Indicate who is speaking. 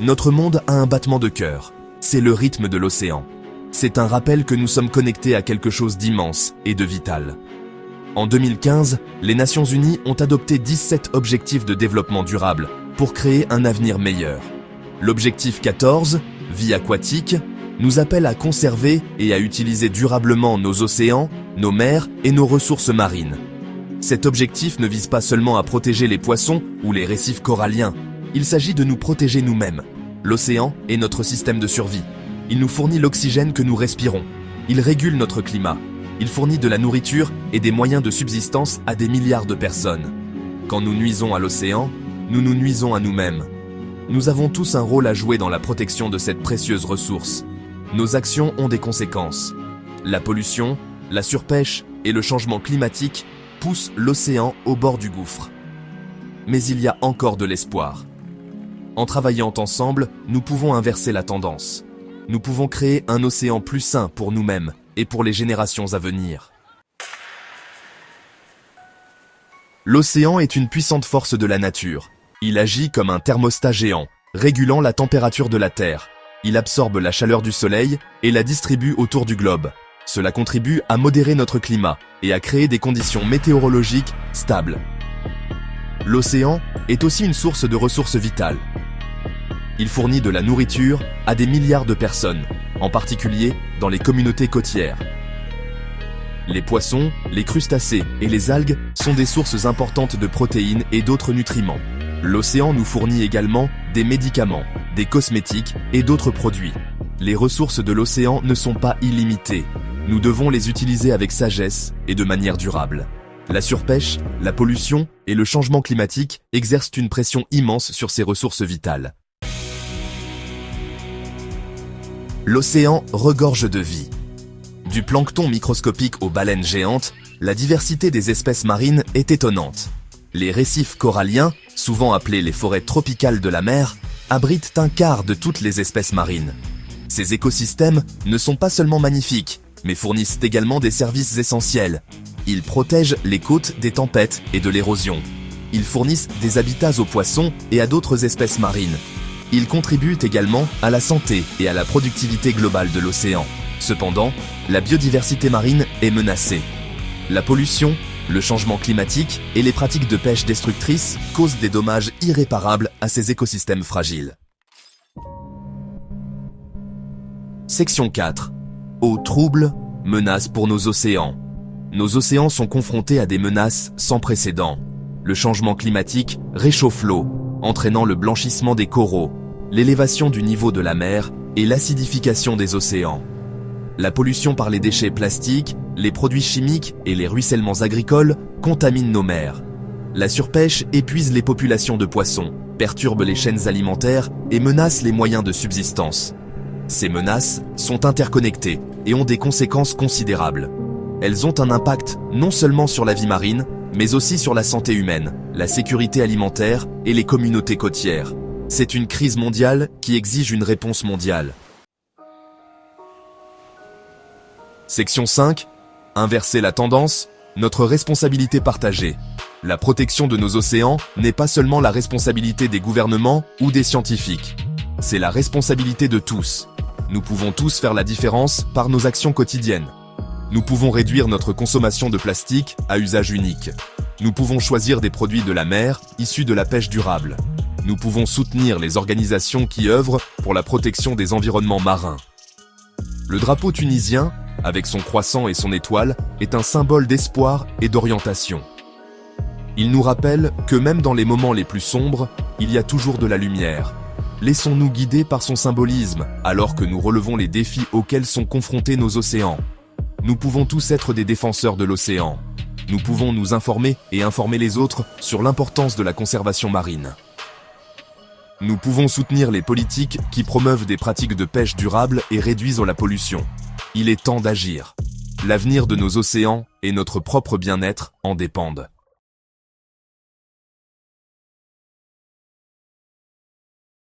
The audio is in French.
Speaker 1: Notre monde a un battement de cœur. C'est le rythme de l'océan. C'est un rappel que nous sommes connectés à quelque chose d'immense et de vital. En 2015, les Nations Unies ont adopté 17 objectifs de développement durable pour créer un avenir meilleur. L'objectif 14, vie aquatique, nous appelle à conserver et à utiliser durablement nos océans, nos mers et nos ressources marines. Cet objectif ne vise pas seulement à protéger les poissons ou les récifs coralliens, il s'agit de nous protéger nous-mêmes. L'océan est notre système de survie. Il nous fournit l'oxygène que nous respirons. Il régule notre climat. Il fournit de la nourriture et des moyens de subsistance à des milliards de personnes. Quand nous nuisons à l'océan, nous nous nuisons à nous-mêmes. Nous avons tous un rôle à jouer dans la protection de cette précieuse ressource. Nos actions ont des conséquences. La pollution, la surpêche et le changement climatique poussent l'océan au bord du gouffre. Mais il y a encore de l'espoir. En travaillant ensemble, nous pouvons inverser la tendance. Nous pouvons créer un océan plus sain pour nous-mêmes et pour les générations à venir. L'océan est une puissante force de la nature. Il agit comme un thermostat géant, régulant la température de la Terre. Il absorbe la chaleur du soleil et la distribue autour du globe. Cela contribue à modérer notre climat et à créer des conditions météorologiques stables. L'océan est aussi une source de ressources vitales. Il fournit de la nourriture à des milliards de personnes, en particulier dans les communautés côtières. Les poissons, les crustacés et les algues sont des sources importantes de protéines et d'autres nutriments. L'océan nous fournit également des médicaments, des cosmétiques et d'autres produits. Les ressources de l'océan ne sont pas illimitées. Nous devons les utiliser avec sagesse et de manière durable. La surpêche, la pollution et le changement climatique exercent une pression immense sur ces ressources vitales. L'océan regorge de vie. Du plancton microscopique aux baleines géantes, la diversité des espèces marines est étonnante. Les récifs coralliens, souvent appelés les forêts tropicales de la mer, abritent un quart de toutes les espèces marines. Ces écosystèmes ne sont pas seulement magnifiques, mais fournissent également des services essentiels. Ils protègent les côtes des tempêtes et de l'érosion. Ils fournissent des habitats aux poissons et à d'autres espèces marines. Ils contribuent également à la santé et à la productivité globale de l'océan. Cependant, la biodiversité marine est menacée. La pollution, le changement climatique et les pratiques de pêche destructrices causent des dommages irréparables à ces écosystèmes fragiles. Section 4. Eau trouble, menaces pour nos océans. Nos océans sont confrontés à des menaces sans précédent. Le changement climatique réchauffe l'eau, entraînant le blanchissement des coraux, l'élévation du niveau de la mer et l'acidification des océans. La pollution par les déchets plastiques, les produits chimiques et les ruissellements agricoles contaminent nos mers. La surpêche épuise les populations de poissons, perturbe les chaînes alimentaires et menace les moyens de subsistance. Ces menaces sont interconnectées et ont des conséquences considérables. Elles ont un impact non seulement sur la vie marine, mais aussi sur la santé humaine, la sécurité alimentaire et les communautés côtières. C'est une crise mondiale qui exige une réponse mondiale. Section 5. Inverser la tendance, notre responsabilité partagée. La protection de nos océans n'est pas seulement la responsabilité des gouvernements ou des scientifiques. C'est la responsabilité de tous. Nous pouvons tous faire la différence par nos actions quotidiennes. Nous pouvons réduire notre consommation de plastique à usage unique. Nous pouvons choisir des produits de la mer issus de la pêche durable. Nous pouvons soutenir les organisations qui œuvrent pour la protection des environnements marins. Le drapeau tunisien, avec son croissant et son étoile, est un symbole d'espoir et d'orientation. Il nous rappelle que même dans les moments les plus sombres, il y a toujours de la lumière. Laissons-nous guider par son symbolisme, alors que nous relevons les défis auxquels sont confrontés nos océans. Nous pouvons tous être des défenseurs de l'océan. Nous pouvons nous informer et informer les autres sur l'importance de la conservation marine. Nous pouvons soutenir les politiques qui promeuvent des pratiques de pêche durables et réduisent la pollution. Il est temps d'agir. L'avenir de nos océans et notre propre bien-être en dépendent.